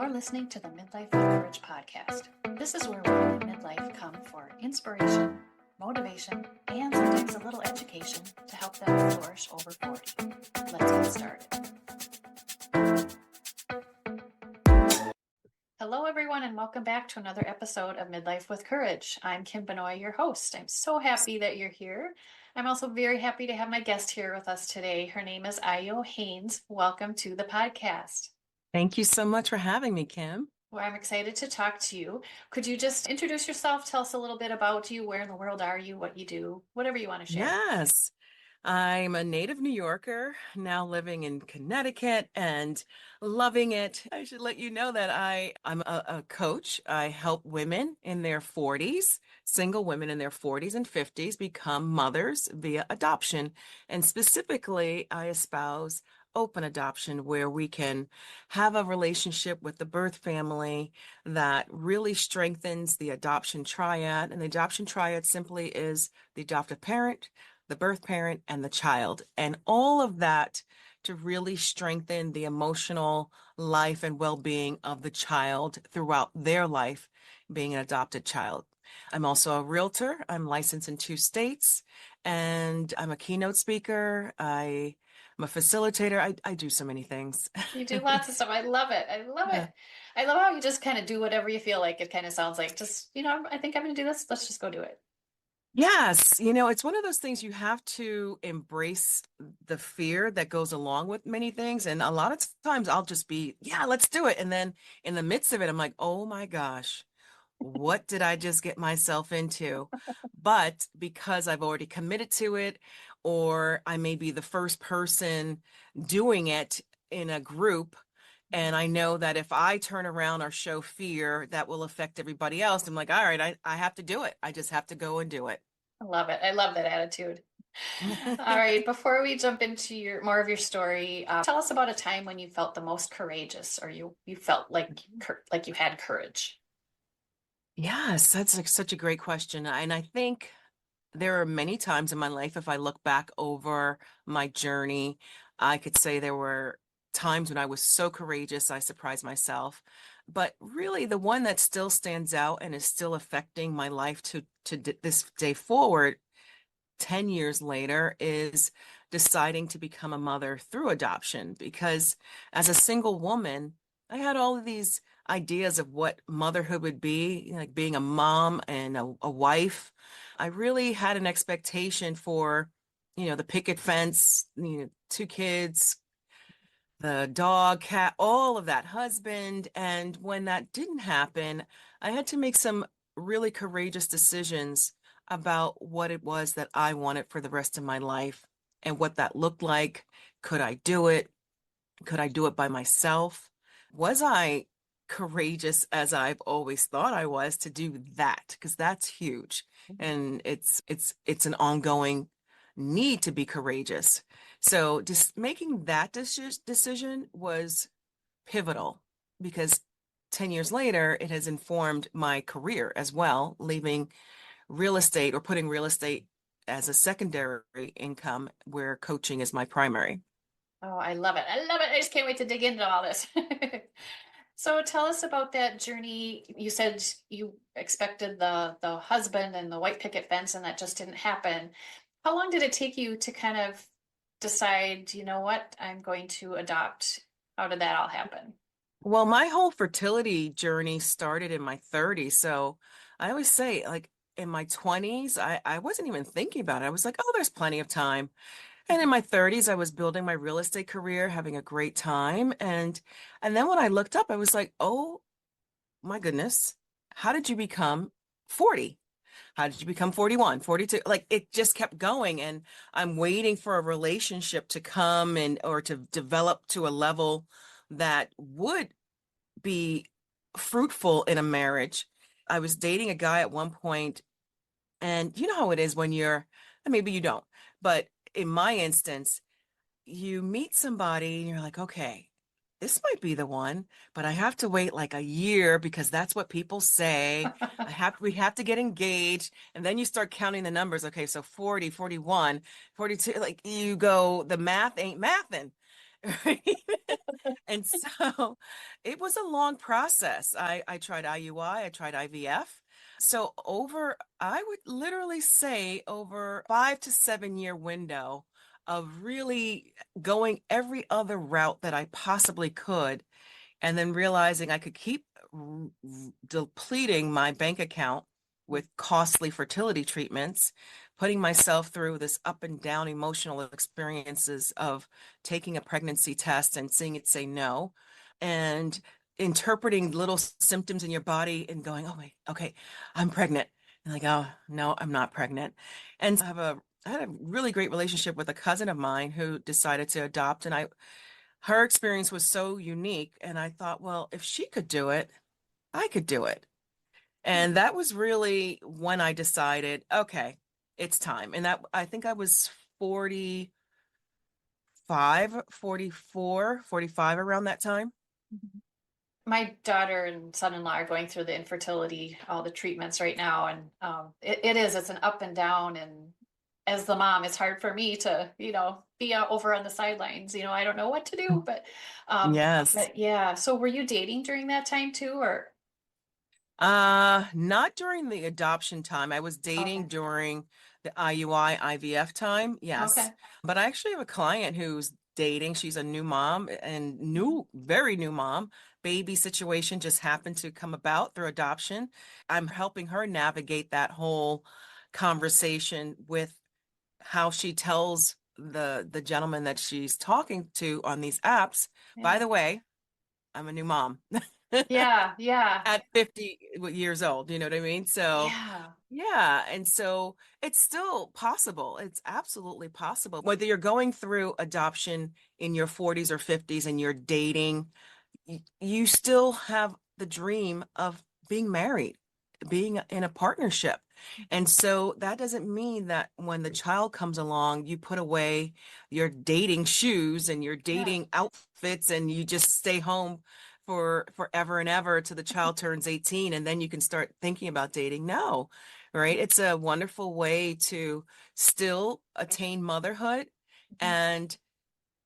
You're listening to the Midlife with Courage podcast. This is where women in midlife come for inspiration, motivation, and sometimes a little education to help them flourish over 40. Let's get started. Hello, everyone, and welcome back to another episode of Midlife with Courage. I'm Kim Benoit, your host. I'm so happy that you're here. I'm also very happy to have my guest here with us today. Her name is Ayo Haynes. Welcome to the podcast. Thank you so much for having me, Kim. Well, I'm excited to talk to you. Could you just introduce yourself? Tell us a little bit about you. Where in the world are you? What you do? Whatever you want to share. Yes, I'm a native New Yorker, now living in Connecticut and loving it. I should let you know that I'm a coach. I help women in their 40s, single women in their 40s and 50s, become mothers via adoption. And specifically, I espouse open adoption, where we can have a relationship with the birth family that really strengthens the adoption triad. And the adoption triad simply is the adoptive parent, the birth parent, and the child, and all of that to really strengthen the emotional life and well-being of the child throughout their life, being an adopted child. I'm also a realtor. I'm licensed in 2 states, and I'm a keynote speaker. I'm a facilitator. I do so many things. You do lots of stuff. I love it. I love it. Yeah. I love how you just kind of do whatever you feel like. It kind of sounds like just, I think I'm going to do this. Let's just go do it. Yes, it's one of those things you have to embrace the fear that goes along with many things. And a lot of times I'll just be, yeah, let's do it. And then in the midst of it, I'm like, oh my gosh, what did I just get myself into? But because I've already committed to it, or I may be the first person doing it in a group, and I know that if I turn around or show fear, that will affect everybody else. I'm like, all right, I have to do it. I just have to go and do it. I love it. I love that attitude. All right. Before we jump into more of your story, tell us about a time when you felt the most courageous, or you felt like you had courage. Yes, that's such a great question. And I think there are many times in my life, if I look back over my journey, I could say there were times when I was so courageous, I surprised myself. But really, the one that still stands out and is still affecting my life to this day forward, 10 years later, is deciding to become a mother through adoption. Because as a single woman, I had all of these ideas of what motherhood would be, like being a mom and a wife. I really had an expectation for, the picket fence, 2 kids, the dog, cat, all of that, husband. And when that didn't happen, I had to make some really courageous decisions about what it was that I wanted for the rest of my life and what that looked like. Could I do it? Could I do it by myself? Was I courageous as I've always thought I was to do that? Because that's huge. And it's an ongoing need to be courageous. So just making that decision was pivotal, because 10 years later, it has informed my career as well, leaving real estate or putting real estate as a secondary income where coaching is my primary. Oh, I love it. I love it. I just can't wait to dig into all this. So tell us about that journey. You said you expected the husband and the white picket fence, and that just didn't happen. How long did it take you to kind of decide, you know what, I'm going to adopt? How did that all happen? Well, my whole fertility journey started in my 30s. So I always say, like, in my 20s, I wasn't even thinking about it. I was like, oh, there's plenty of time. And in my 30s, I was building my real estate career, having a great time. And then when I looked up, I was like, oh my goodness, how did you become 40? How did you become 41, 42? Like, it just kept going. And I'm waiting for a relationship to come and or to develop to a level that would be fruitful in a marriage. I was dating a guy at one point, and you know how it is when maybe you don't, but in my instance, you meet somebody and you're like, okay, this might be the one, but I have to wait like a year because that's what people say. We have to get engaged. And then you start counting the numbers. Okay, so 40, 41, 42, like you go, the math ain't mathin'. right? And so it was a long process. I tried IUI, I tried IVF. So I would literally say over 5 to 7 year window of really going every other route that I possibly could, and then realizing I could keep depleting my bank account with costly fertility treatments, putting myself through this up and down emotional experiences of taking a pregnancy test and seeing it say no, and interpreting little symptoms in your body and going, oh, wait, okay, I'm pregnant. And like, oh, no, I'm not pregnant. And I had a really great relationship with a cousin of mine who decided to adopt, and her experience was so unique. And I thought, well, if she could do it, I could do it. And that was really when I decided, okay, it's time. And that I think I was 45, 44, 45 around that time. My daughter and son-in-law are going through the infertility, all the treatments right now, and it's an up and down. And as the mom, it's hard for me to, be out over on the sidelines. I don't know what to do, Yes. but yeah. So were you dating during that time too, or Not during the adoption time. I was dating okay, during the IUI IVF time. Yes. okay, But I actually have a client who's dating. She's a new mom and mhm, very new mom. Baby situation just happened to come about through adoption. I'm helping her navigate that whole conversation with how she tells the gentleman that she's talking to on these apps, by yeah, the way, I'm a new mom. yeah, yeah, At 50 years old, you know what I mean? So, yeah, yeah. And so it's still possible. It's absolutely possible. Whether you're going through adoption in your 40s or 50s and you're dating, you still have the dream of being married, being in a partnership. And so that doesn't mean that when the child comes along, you put away your dating shoes and your yeah, dating outfits and you just stay home for forever and ever till the child turns 18 and then you can start thinking about dating. No, right? It's a wonderful way to still attain motherhood mhm, and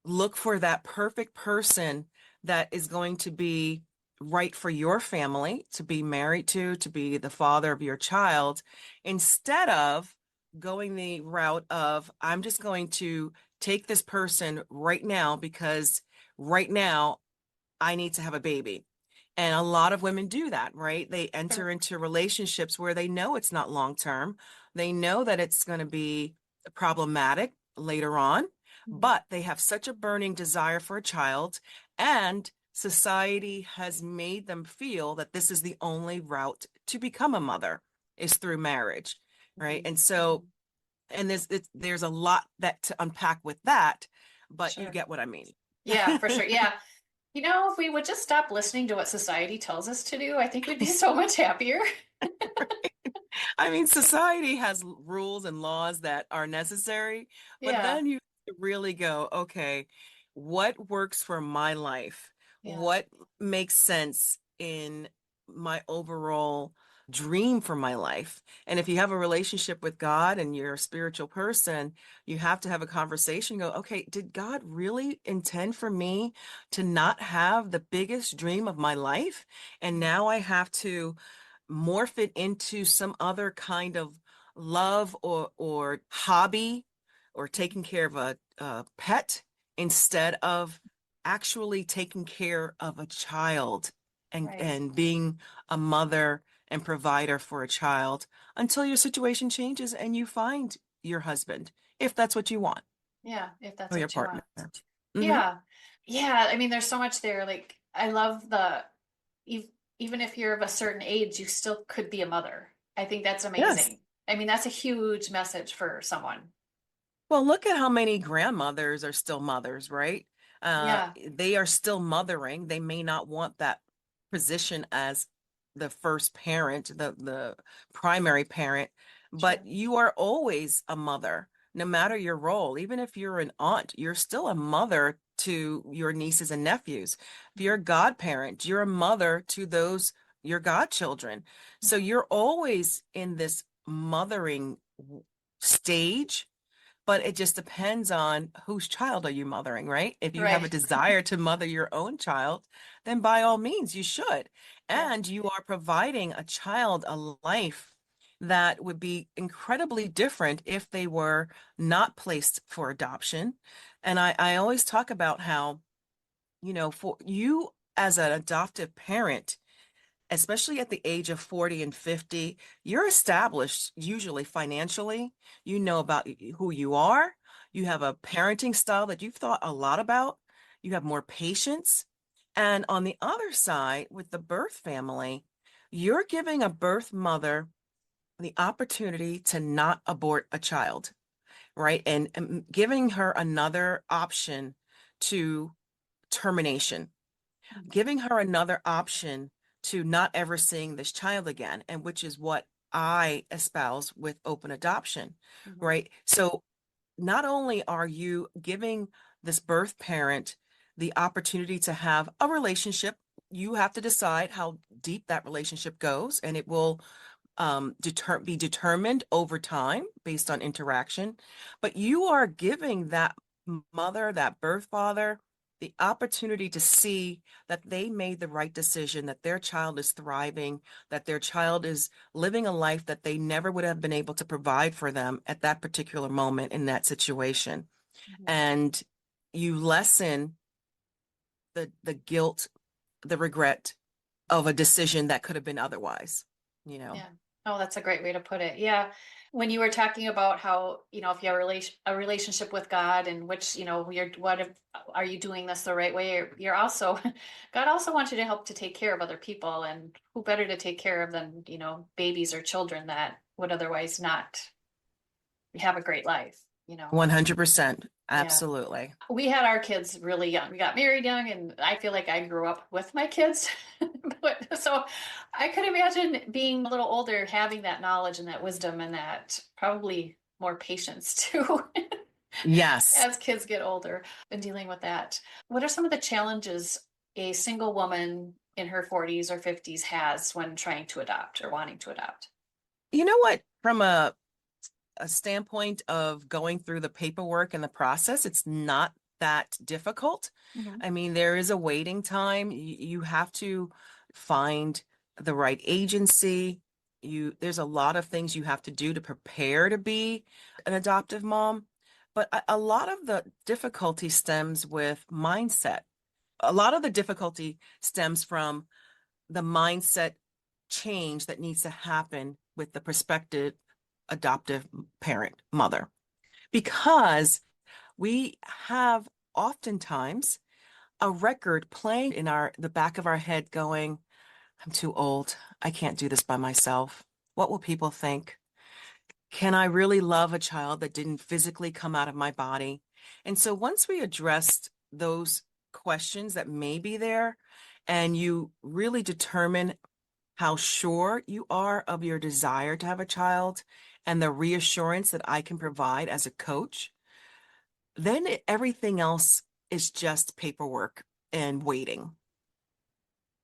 look for that perfect person that is going to be right for your family to be married to be the father of your child, instead of going the route of, I'm just going to take this person right now because right now I need to have a baby. And a lot of women do that, right? They enter sure, into relationships where they know it's not long term. They know that it's going to be problematic later on, mhm, but they have such a burning desire for a child. And society has made them feel that this is the only route to become a mother is through marriage, right? mhm, And so, mhm, and there's a lot that to unpack with that, but you sure, get what I mean. yeah, for sure, yeah. If we would just stop listening to what society tells us to do, I think we'd be so much happier. I mean, society has rules and laws that are necessary, but Yeah, then you really go, okay, what works for my life? yeah, What makes sense in my overall dream for my life? And if you have a relationship with God and you're a spiritual person, you have to have a conversation, go, okay, did God really intend for me to not have the biggest dream of my life? And now I have to morph it into some other kind of love or hobby or taking care of a pet instead of actually taking care of a child right. and being a mother and provider for a child until your situation changes and you find your husband, if that's what you want, Yeah, if that's or your what you partner. want. Hmm. Yeah. Yeah. I mean, there's so much there. Like, I love ev- even if you're of a certain age, you still could be a mother. I think that's Yes. amazing. I mean, that's a huge message for someone. Well, look at how many grandmothers are still mothers, right? Yeah. They are still mothering. They may not want that position as the first parent, the primary parent, but Sure. you are always a mother, no matter your role. Even if you're an aunt, you're still a mother to your nieces and nephews. If you're a godparent, you're a mother to those your godchildren. So Mhm. you're always in this mothering stage, but it just depends on whose child are you mothering, right? If you have a Right. desire to mother your own child, then by all means you should. Yeah. And you are providing a child a life that would be incredibly different if they were not placed for adoption. And I always talk about how, for you as an adoptive parent, especially at the age of 40 and 50, you're established usually financially. You know about who you are. You have a parenting style that you've thought a lot about. You have more patience. And on the other side, with the birth family, you're giving a birth mother the opportunity to not abort a child, right? And giving her another option to termination, Mhm. giving her another option to not ever seeing this child again, and which is what I espouse with open adoption, Mhm. right? So not only are you giving this birth parent the opportunity to have a relationship, you have to decide how deep that relationship goes, and it will be determined over time based on interaction. But you are giving that mother, that birth father, the opportunity to see that they made the right decision, that their child is thriving, that their child is living a life that they never would have been able to provide for them at that particular moment in that situation. Mhm. And you lessen the guilt, the regret of a decision that could have been otherwise, you know. Yeah. Oh, that's a great way to put it. Yeah. When you were talking about how, if you have a relationship with God and which, what if, are you doing this the right way? You're also, God also wants you to help to take care of other people, and who better to take care of than, babies or children that would otherwise not have a great life. 100%. Yeah. Absolutely. We had our kids really young. We got married young, and I feel like I grew up with my kids. So I could imagine being a little older, having that knowledge and that wisdom and that probably more patience too Yes. as kids get older and dealing with that. What are some of the challenges a single woman in her 40s or 50s has when trying to adopt or wanting to adopt? You know what? From a standpoint of going through the paperwork and the process, it's not that difficult. Mhm. I mean, there is a waiting time. You have to find the right agency. There's a lot of things you have to do to prepare to be an adoptive mom. But a lot of the difficulty stems with mindset. A lot of the difficulty stems from the mindset change that needs to happen with the prospective adoptive parent, mother, because we have oftentimes a record playing in the back of our head going, I'm too old. I can't do this by myself. What will people think? Can I really love a child that didn't physically come out of my body? And so once we addressed those questions that may be there, and you really determine how sure you are of your desire to have a child and the reassurance that I can provide as a coach, then everything else is just paperwork and waiting.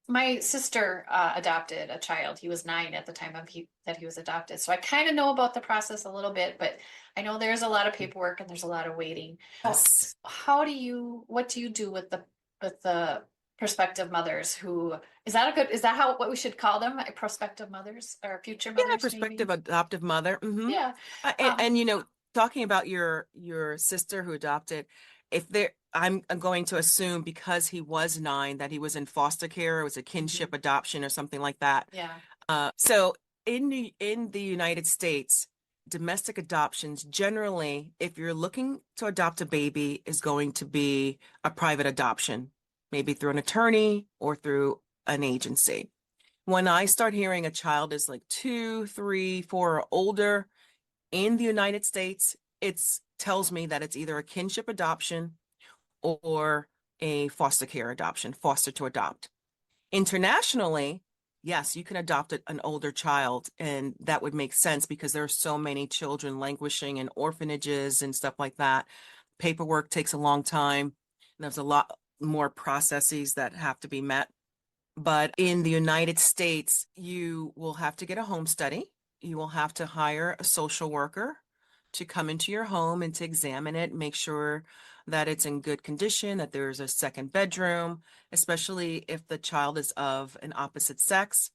My sister adopted a child. He was 9 at the time that he was adopted. So I kind of know about the process a little bit, but I know there's a lot of paperwork and there's a lot of waiting. So Yes. what do you do with the prospective mothers who, is that what we should call them? Prospective mothers or future Yeah, mothers, maybe? prospective adoptive mother. Yeah. And, Um, and talking about your sister who adopted, if there, I'm going to assume because he was 9 that he was in foster care, it was a mhm. kinship adoption or something like that. Yeah. So in the United States, domestic adoptions generally, if you're looking to adopt a baby, is going to be a private adoption, maybe through an attorney or through an agency. When I start hearing a child is like 2, 3, 4 or older in the United States, it tells me that it's either a kinship adoption or a foster care adoption, foster to adopt. Internationally, yes, you can adopt an older child, and that would make sense because there are so many children languishing in orphanages and stuff like that. Paperwork takes a long time. There's a lot more processes that have to be met. But in the United States, you will have to get a home study. You will have to hire a social worker. to come into your home and to examine it, make sure that it's in good condition, that there's a second bedroom, especially if the child is of an opposite sex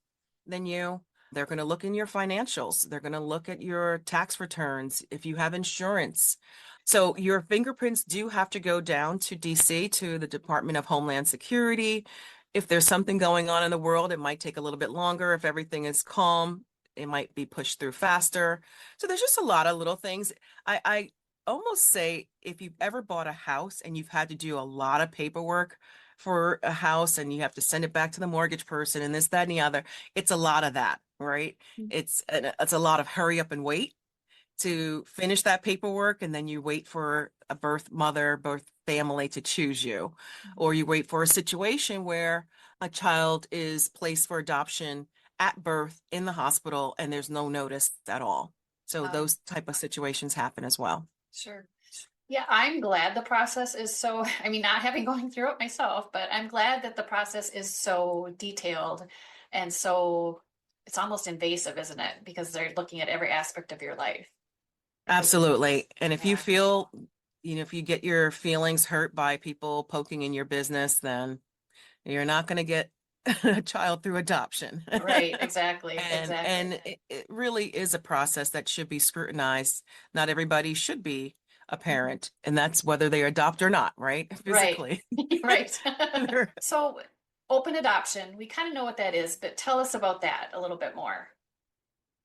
than you. They're going to look in your financials. They're going to look at your tax returns, if you have insurance. So your fingerprints do have to go down to DC, to the Department of Homeland Security. If there's something going on in the world, it might take a little bit longer. If everything is calm, it might be pushed through faster. So there's just a lot of little things. I almost say, if you've ever bought a house and you've had to do a lot of paperwork for a house and you have to send it back to the mortgage person and this, that, and the other, it's a lot of that, right? It's a lot of hurry up and wait to finish that paperwork, and then you wait for a birth mother, birth family to choose you, or you wait for a situation where a child is placed for adoption at birth in the hospital and there's no notice at all. So Um, those type of situations happen as well. sure. Yeah, I'm glad the process is so, I mean, not having going through it myself, but I'm glad that the process is so detailed and so it's almost invasive, isn't it? Because they're looking at every aspect of your life. Because, Absolutely. And if you yeah, feel, if you get your feelings hurt by people poking in your business, then you're not going to get a child through adoption. right, exactly, And exactly. it really is a process that should be scrutinized. Not everybody should be a Mhm. parent, and that's whether they adopt or not, right? Right, Physically. right. They're- So, open adoption, we kind of know what that is, but tell us about that a little bit more.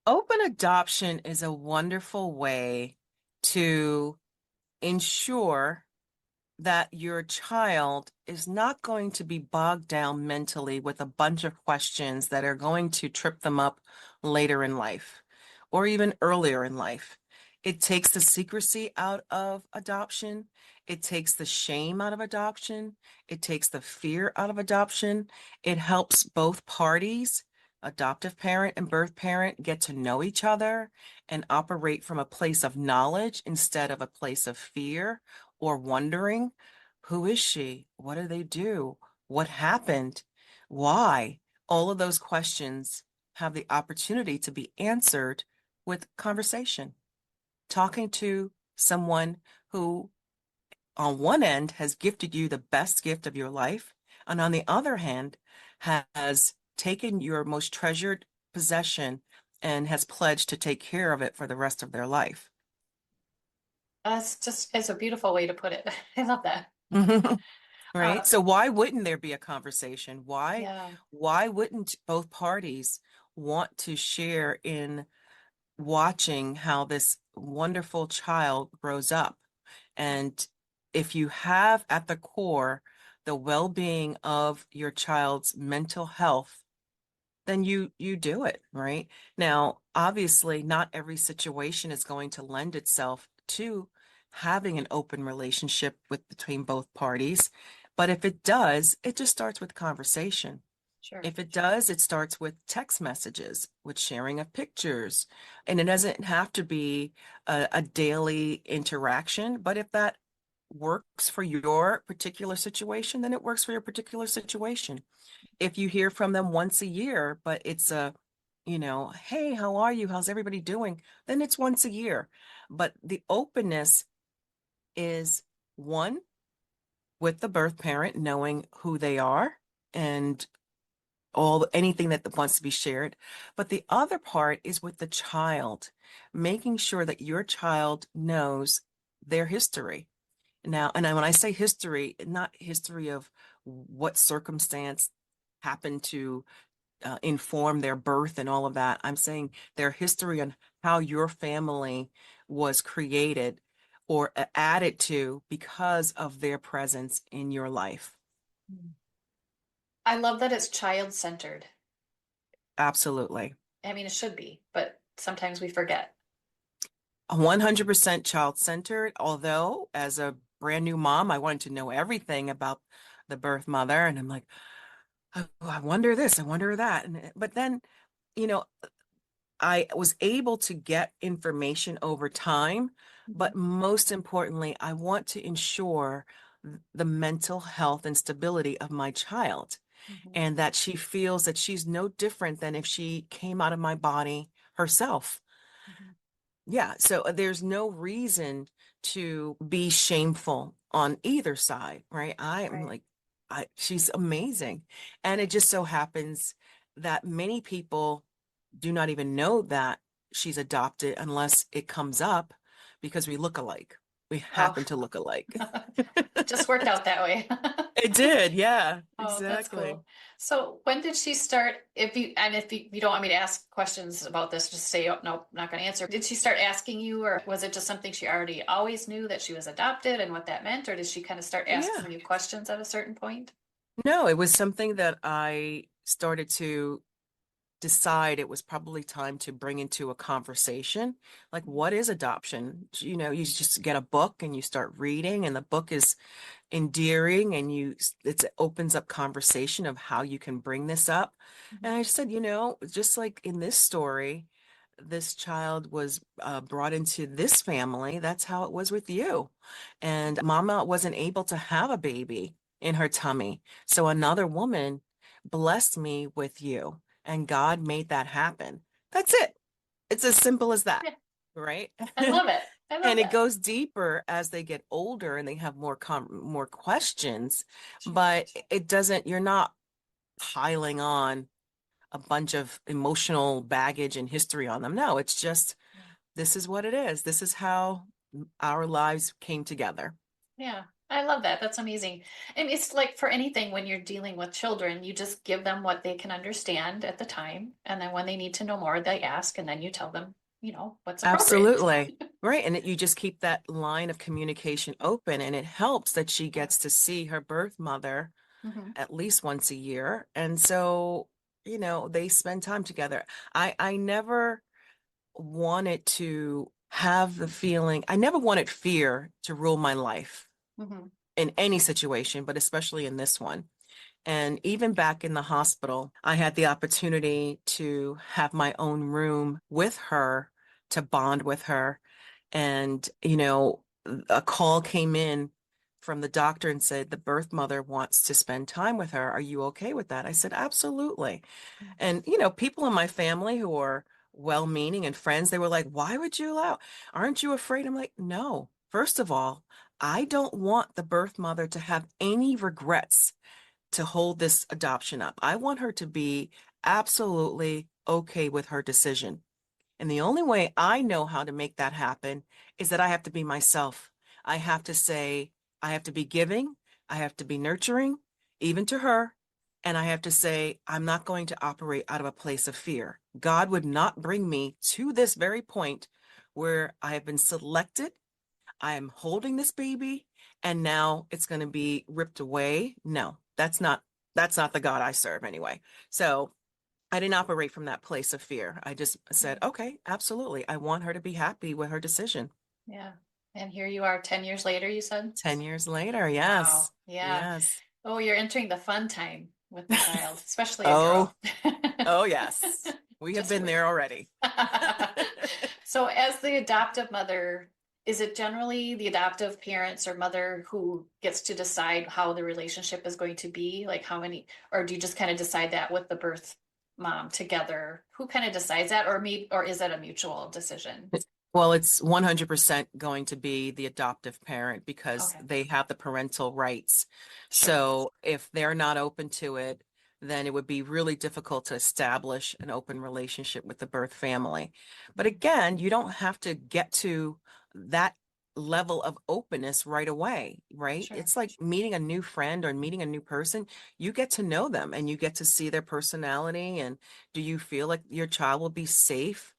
Open adoption is a wonderful way to ensure that your child is not going to be bogged down mentally with a bunch of questions that are going to trip them up later in life or even earlier in life. It takes the secrecy out of adoption. It takes the shame out of adoption. It takes the fear out of adoption. It helps both parties, adoptive parent and birth parent, get to know each other and operate from a place of knowledge instead of a place of fear or wondering, who is she? What do they do? What happened? Why? All of those questions have the opportunity to be answered with conversation, talking to someone who, on one end, has gifted you the best gift of your life, and on the other hand, has taken your most treasured possession and has pledged to take care of it for the rest of their life. It's a beautiful way to put it. I love that. Right? Uh, So why wouldn't there be a conversation? yeah. Why wouldn't both parties want to share in watching how this wonderful child grows up? And if you have at the core the well-being of your child's mental health, then you do it, right? Now, obviously, not every situation is going to lend itself to having an open relationship with between both parties. But if it does, it just starts with conversation. Sure. If it does, it starts with text messages, with sharing of pictures. And it doesn't have to be a daily interaction, but if that works for your particular situation, then it works for your particular situation. If you hear from them once a year, but it's hey, how are you? How's everybody doing? Then it's once a year. But the openness is one, with the birth parent knowing who they are and all anything that wants to be shared. But the other part is with the child, making sure that your child knows their history. Now, and when I say history, not history of what circumstance happened to inform their birth and all of that. I'm saying their history on how your family was created or added to because of their presence in your life. I love that it's child-centered. Absolutely. I mean, it should be, but sometimes we forget. 100% child-centered, although as a brand new mom, I wanted to know everything about the birth mother. And I'm like, oh, I wonder this, I wonder that. But then, you know, I was able to get information over time, Mhm, but most importantly, I want to ensure the mental health and stability of my child, mhm. and that she feels that she's no different than if she came out of my body herself. Mhm. Yeah, so there's no reason to be shameful on either side, right? I am Right. like, she's amazing. And it just so happens that many people do not even know that she's adopted unless it comes up because we look alike. We Oh, happen to look alike. just worked out that way. It did, yeah, Oh, that's exactly. cool. So when did she start? If you don't want me to ask questions about this, just say, oh, no, not going to answer. Did she start asking you, or was it just something she already always knew that she was adopted and what that meant? Or did she kind of start Yeah. asking you questions at a certain point? No, it was something that I started to decide it was probably time to bring into a conversation. Like, what is adoption? You know, you just get a book and you start reading, and the book is endearing, and it opens up conversation of how you can bring this up. And Mhm. I said, just like in this story, this child was brought into this family. That's how it was with you. And mama wasn't able to have a baby in her tummy. So another woman blessed me with you, and God made that happen. That's it. It's as simple as that, Yeah, right? I love it. I love And it that. goes deeper as they get older and they have more questions, Sure. but it doesn't, you're not piling on a bunch of emotional baggage and history on them. No, it's just Yeah. this is what it is. This is how our lives came together. Yeah, I love that. That's amazing. And it's like for anything when you're dealing with children, you just give them what they can understand at the time. And then when they need to know more, they ask, and then you tell them, what's appropriate. Absolutely. Right. And you just keep that line of communication open, and it helps that she Yeah. gets to see her birth mother Hmm. at least once a year. And so, they spend time together. I never wanted to have the feeling, I never wanted fear to rule my life Hmm. in any situation, but especially in this one. And even back in the hospital, I had the opportunity to have my own room with her, to bond with her. And, a call came in from the doctor and said, the birth mother wants to spend time with her. Are you okay with that? I said, absolutely. And, people in my family who are well-meaning and friends, they were like, why would you allow? Aren't you afraid? I'm like, no. First of all, I don't want the birth mother to have any regrets to hold this adoption up. I want her to be absolutely okay with her decision. And the only way I know how to make that happen is that I have to be myself. I have to say, I have to be giving, I have to be nurturing, even to her. And I have to say, I'm not going to operate out of a place of fear. God would not bring me to this very point where I have been selected. I am holding this baby and now it's going to be ripped away. No, that's not the God I serve anyway. So I didn't operate from that place of fear. I just said, okay, absolutely. I want her to be happy with her decision. Yeah. And here you are 10 years later, you said? 10 years later, Wow. yes. Yeah. Yes. Oh, you're entering the fun time with the child, especially a Oh, girl. oh yes. We have Just been wait. there already. So, as the adoptive mother, is it generally the adoptive parents or mother who gets to decide how the relationship is going to be? Like how many, or do you just kind of decide that with the birth mom together? Who kind of decides that, or me, or is that a mutual decision? Well, it's 100% going to be the adoptive parent because Okay, they have the parental rights. sure. So if they're not open to it, then it would be really difficult to establish an open relationship with the birth family. But Mhm. again, you don't have to get to that level of openness right away, right? Sure. It's like meeting a new friend or meeting a new person. You get to know them and you get to see their personality. And do you feel like your child will be safe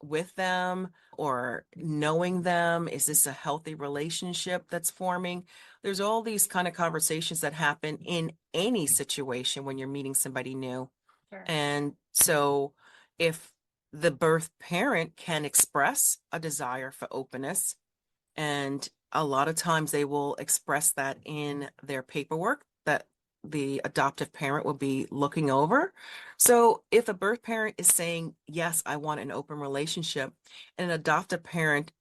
with them or knowing them? Is this a healthy relationship that's forming? There's all these kind of conversations that happen in any situation when you're meeting somebody new. Sure. And so if the birth parent can express a desire for openness, and a lot of times they will express that in their paperwork that the adoptive parent will be looking over. So if a birth parent is saying, yes, I want an open relationship, and an adoptive parent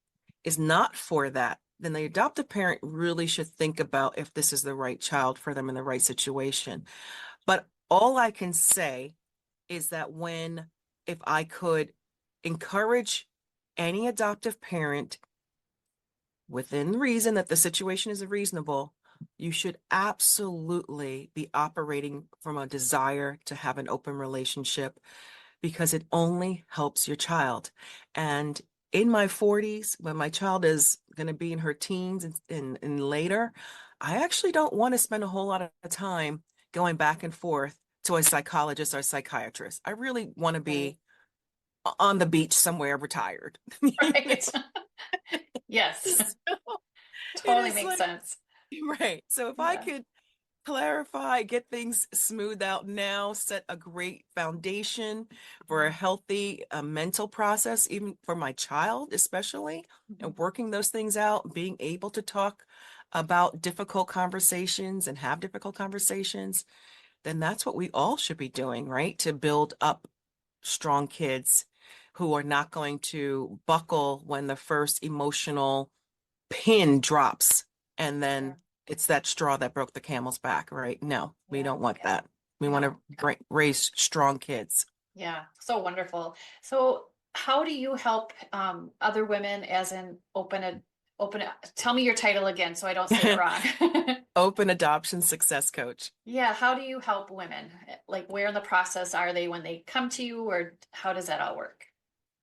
is not for that, then the adoptive parent really should think about if this is the right child for them in the right situation. But all I can say is that if I could encourage any adoptive parent, within reason that the situation is reasonable, you should absolutely be operating from a desire to have an open relationship because it only helps your child. And in my 40s, when my child is going to be in her teens and later, I actually don't want to spend a whole lot of time going back and forth to a psychologist or psychiatrist. I really want to Right. be on the beach somewhere retired. Right. Yes. So it Totally is makes like, sense. right. So if I Yeah. could clarify, get things smoothed out now, set a great foundation for a healthy mental process, even for my child, especially, Mhm. and working those things out, being able to talk about difficult conversations and have difficult conversations, then that's what we all should be doing, right? To build up strong kids who are not going to buckle when the first emotional pin drops and then Sure. it's that straw that broke the camel's back, right? No, we Yeah. don't want that. We want to No. raise strong kids. Yeah. So wonderful. So how do you help other women as in tell me your title again so I don't say it wrong. Open adoption success coach. Yeah, how do you help women? Like where in the process are they when they come to you or how does that all work?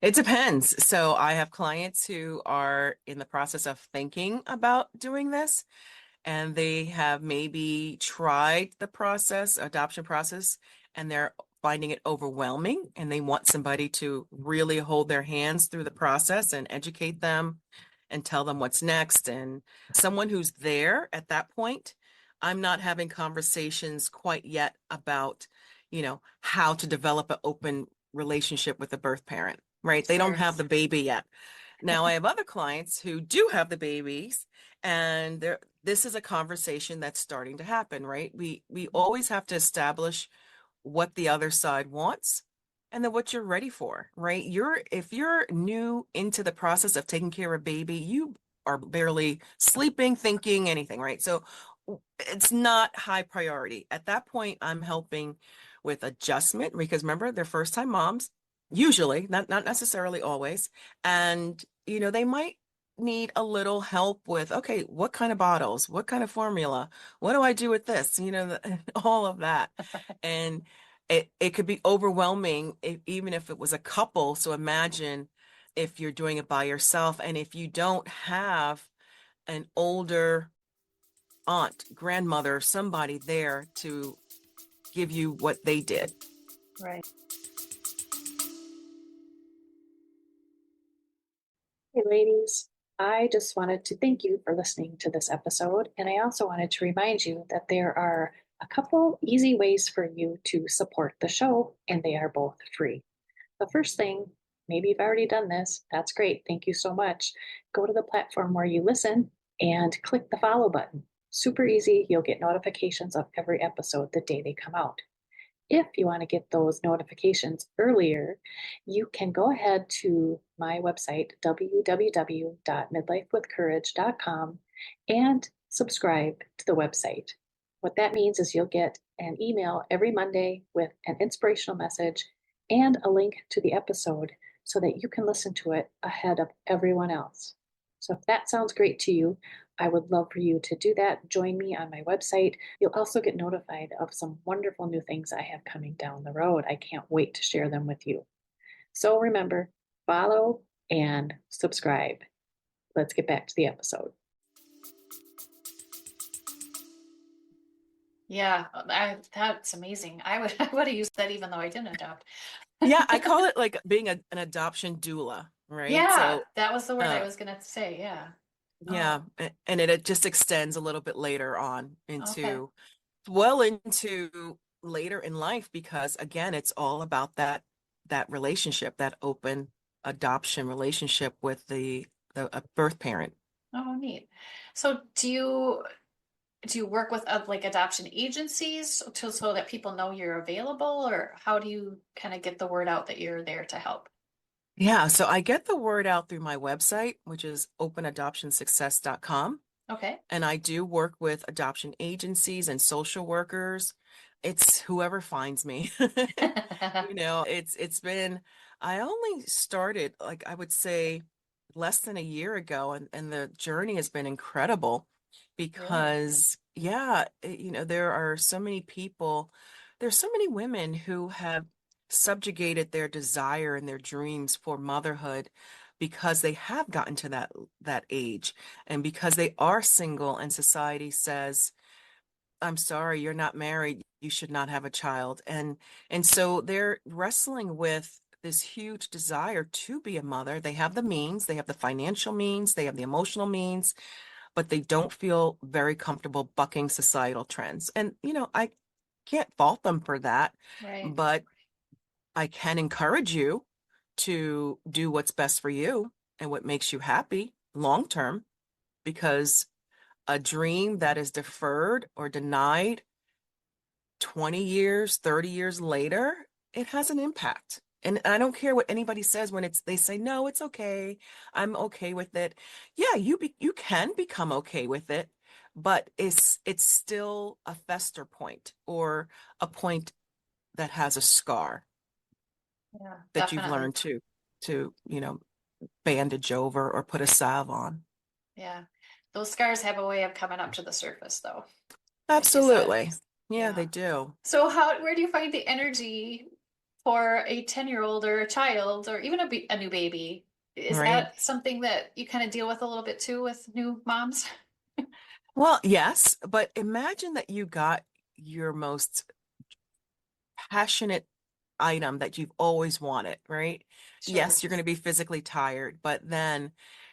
It depends. So I have clients who are in the process of thinking about doing this, and they have maybe tried the process, adoption process, and they're finding it overwhelming, and they want somebody to really hold their hands through the process and educate them and tell them what's next. And someone who's there at that point, I'm not having conversations quite yet about, how to develop an open relationship with the birth parent, right? They don't Sure. have the baby yet. Now, I have other clients who do have the babies, and this is a conversation that's starting to happen, right? We always have to establish what the other side wants and then what you're ready for, right? If you're new into the process of taking care of a baby, you are barely sleeping, thinking, anything, right? So it's not high priority. At that point, I'm helping with adjustment because remember, they're first time moms, usually, not necessarily always. And, they might need a little help with, okay, what kind of bottles, what kind of formula, what do I do with this? All of that. And it could be overwhelming even if it was a couple. So imagine if you're doing it by yourself and if you don't have an older aunt, grandmother, somebody there to give you what they did. Right. Hey, ladies. I just wanted to thank you for listening to this episode. And I also wanted to remind you that there are a couple easy ways for you to support the show, and they are both free. The first thing, maybe you've already done this. That's great. Thank you so much. Go to the platform where you listen and click the follow button. Super easy. You'll get notifications of every episode the day they come out. If you want to get those notifications earlier, you can go ahead to my website, www.midlifewithcourage.com, and subscribe to the website. What that means is you'll get an email every Monday with an inspirational message and a link to the episode so that you can listen to it ahead of everyone else. So if that sounds great to you, I would love for you to do that. Join me on my website. You'll also get notified of some wonderful new things I have coming down the road. I can't wait to share them with you. So remember, follow and subscribe. Let's get back to the episode. Yeah, that's amazing. I would have used that even though I didn't adopt. Yeah, I call it like being an adoption doula, right? Yeah, So, that was the word I uh, was gonna say. Yeah. yeah, Oh, and it just extends a little bit later on okay. into later in life because again, it's all about that relationship, that open adoption relationship with the birth parent. Oh, neat. So do you work with like adoption agencies so that people know you're available, or how do you kind of get the word out that you're there to help? Yeah, so I get the word out through my website, which is openadoptionsuccess.com. Okay. And I do work with adoption agencies and social workers. It's whoever finds me. It's been I only started, like I would say, less than a year ago, and the journey has been incredible Really? because, yeah, there are so many people, there's so many women who have subjugated their desire and their dreams for motherhood because they have gotten to that age and because they are single and society says, I'm sorry, you're not married. You should not have a child. And so they're wrestling with this huge desire to be a mother. They have the means, they have the financial means, they have the emotional means, but they don't feel very comfortable bucking societal trends. And, I can't fault them for that, Right. but I can encourage you to do what's best for you and what makes you happy long term, because a dream that is deferred or denied 20 years, 30 years later, it has an impact. And I don't care what anybody says when they say, no, it's okay. I'm okay with it. Yeah, you can become okay with it, but it's still a fester point or a point that has a scar Yeah, that you've definitely. learned to, bandage over or put a salve on. Yeah. Those scars have a way of coming up to the surface, though, like you said. Absolutely. Yeah, they Yeah. do. So where do you find the energy for a 10-year-old or a child or even a new baby? Is Right. that something that you kind of deal with a little bit too with new moms? Well, yes, but imagine that you got your most passionate item that you've always wanted, right? Sure. Yes, you're going to be physically tired, but then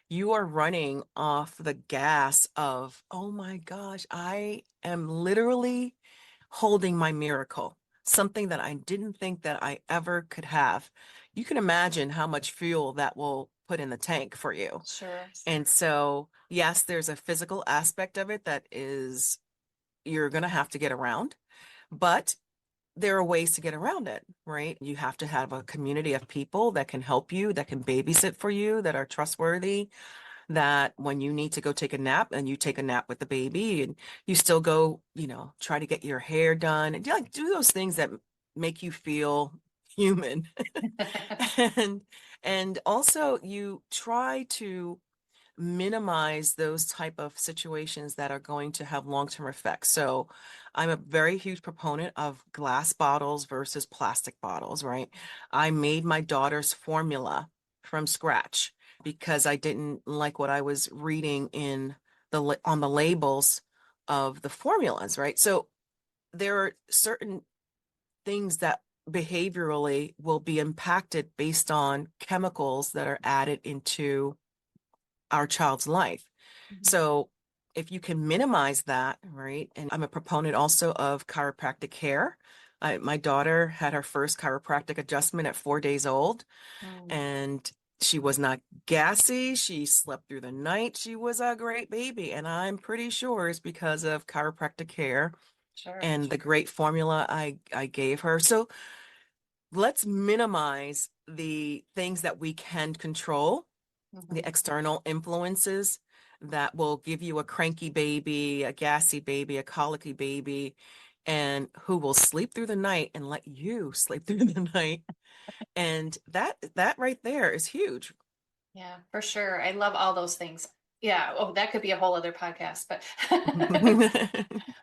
you are running off the gas of, oh my gosh, I am literally holding my miracle, something that I didn't think that I ever could have. You can imagine how much fuel that will put in the tank for you. Sure. And so, yes, there's a physical aspect of it that is you're going to have to get around, but there are ways to get around it, right? You have to have a community of people that can help you, that can babysit for you, that are trustworthy, that when you need to go take a nap and you take a nap with the baby and you still go, try to get your hair done and like do those things that make you feel human. and and also you try to minimize those type of situations that are going to have long-term effects. So I'm a very huge proponent of glass bottles versus plastic bottles, right? I made my daughter's formula from scratch because I didn't like what I was reading in on the labels of the formulas, right? So there are certain things that behaviorally will be impacted based on chemicals that are added into our child's life. Mhm. So if you can minimize that, right? And I'm a proponent also of chiropractic care. My daughter had her first chiropractic adjustment at 4 days old, Mm, and she was not gassy. She slept through the night. She was a great baby. And I'm pretty sure it's because of chiropractic care sure. and the great formula I gave her. So let's minimize the things that we can control, the Mhm. external influences that will give you a cranky baby, a gassy baby, a colicky baby, and who will sleep through the night and let you sleep through the night. And that right there is huge. Yeah, for sure. I love all those things. Yeah. Oh, that could be a whole other podcast, but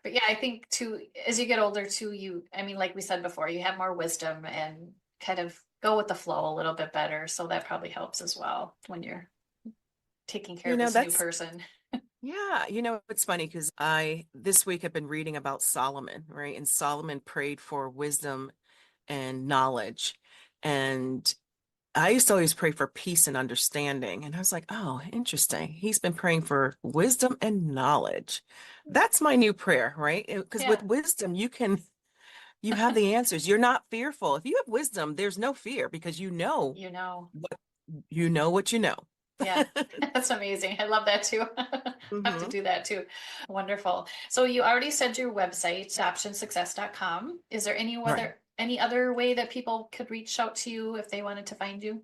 but yeah, I think too, as you get older too, I mean, like we said before, you have more wisdom and kind of go with the flow a little bit better. So that probably helps as well when you're taking care You of know, this new that's person. Yeah, it's funny because I this week have been reading about Solomon, right? And Solomon prayed for wisdom and knowledge. And I used to always pray for peace and understanding. And I was like, oh, interesting. He's been praying for wisdom and knowledge. That's my new prayer, right? Because with Yeah, wisdom, you have the answers. You're not fearful. If you have wisdom, there's no fear because you know. what what you know. Yeah, that's amazing. I love that too. Have to Hmm. do that too. Wonderful. So you already said your website, optionsuccess.com. Is there Right. any other way that people could reach out to you if they wanted to find you?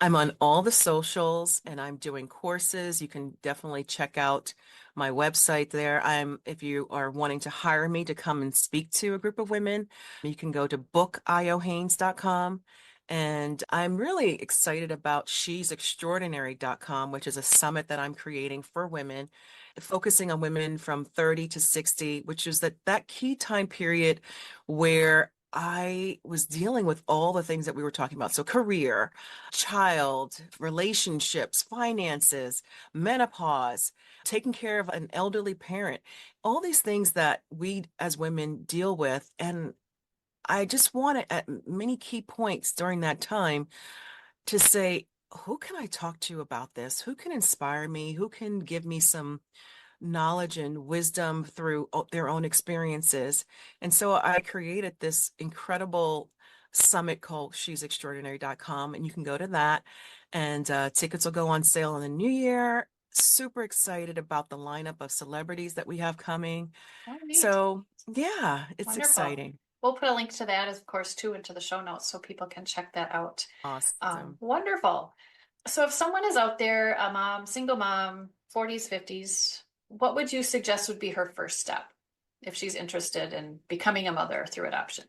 I'm on all the socials and I'm doing courses. You can definitely check out my website there. If you are wanting to hire me to come and speak to a group of women, you can go to bookayohaynes.com And I'm really excited about she'sextraordinary.com, which is a summit that I'm creating for women, focusing on women from 30 to 60, which is that key time period where I was dealing with all the things that we were talking about. So career, child, relationships, finances, menopause, taking care of an elderly parent, all these things that we as women deal with. And I just wanted at many key points during that time to say, who can I talk to about this? Who can inspire me? Who can give me some knowledge and wisdom through their own experiences? And so I created this incredible summit called she'sextraordinary.com, and you can go to that, and tickets will go on sale in the new year. Super excited about the lineup of celebrities that we have coming. Oh, neat. So yeah, it's Wonderful. exciting. We'll put a link to that, of course, too, into the show notes so people can check that out. Awesome. Wonderful. So if someone is out there, a mom, single mom, 40s, 50s, what would you suggest would be her first step if she's interested in becoming a mother through adoption?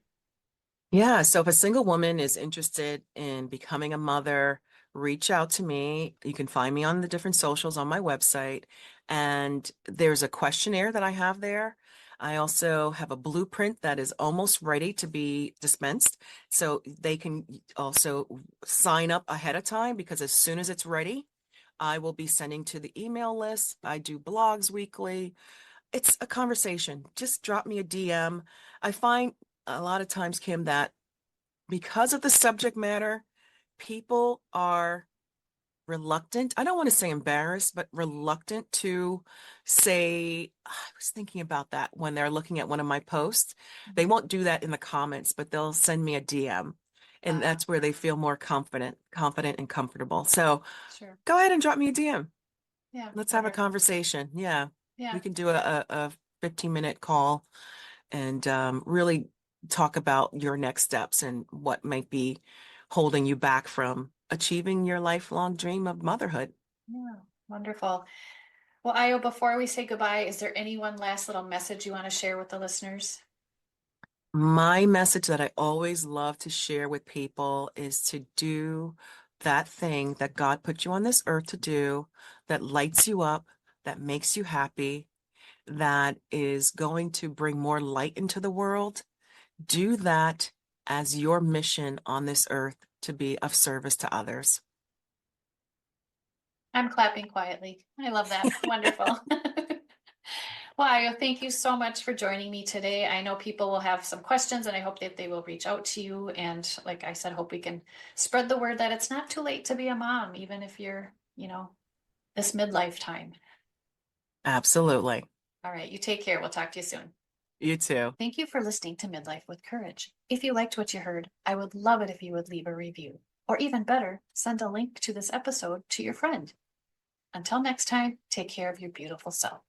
Yeah, so if a single woman is interested in becoming a mother, reach out to me. You can find me on the different socials on my website. And there's a questionnaire that I have there. I also have a blueprint that is almost ready to be dispensed. So they can also sign up ahead of time, because as soon as it's ready, I will be sending to the email list. I do blogs weekly. It's a conversation. Just drop me a DM. I find a lot of times, Kim, that because of the subject matter, people are reluctant. I don't want to say embarrassed, but reluctant to say, I was thinking about that when they're looking at one of my posts. They won't do that in the comments, but they'll send me a DM. And Uh, that's where they feel more confident and comfortable. So sure. go ahead and drop me a DM. Yeah, Let's have a wonderful. conversation. Yeah. Yeah. We can do a 15-minute call and really talk about your next steps and what might be holding you back from achieving your lifelong dream of motherhood. Yeah, wonderful. Well, Ayo, before we say goodbye, is there any one last little message you want to share with the listeners? My message that I always love to share with people is to do that thing that God put you on this earth to do, that lights you up, that makes you happy, that is going to bring more light into the world. Do that as your mission on this earth, to be of service to others. I'm clapping quietly. I love that. Wonderful. Well, Ayo, thank you so much for joining me today. I know people will have some questions and I hope that they will reach out to you. And like I said, hope we can spread the word that it's not too late to be a mom, even if you're, this midlife time. Absolutely. All right, you take care. We'll talk to you soon. You too. Thank you for listening to Midlife with Courage. If you liked what you heard, I would love it if you would leave a review. Or even better, send a link to this episode to your friend. Until next time, take care of your beautiful self.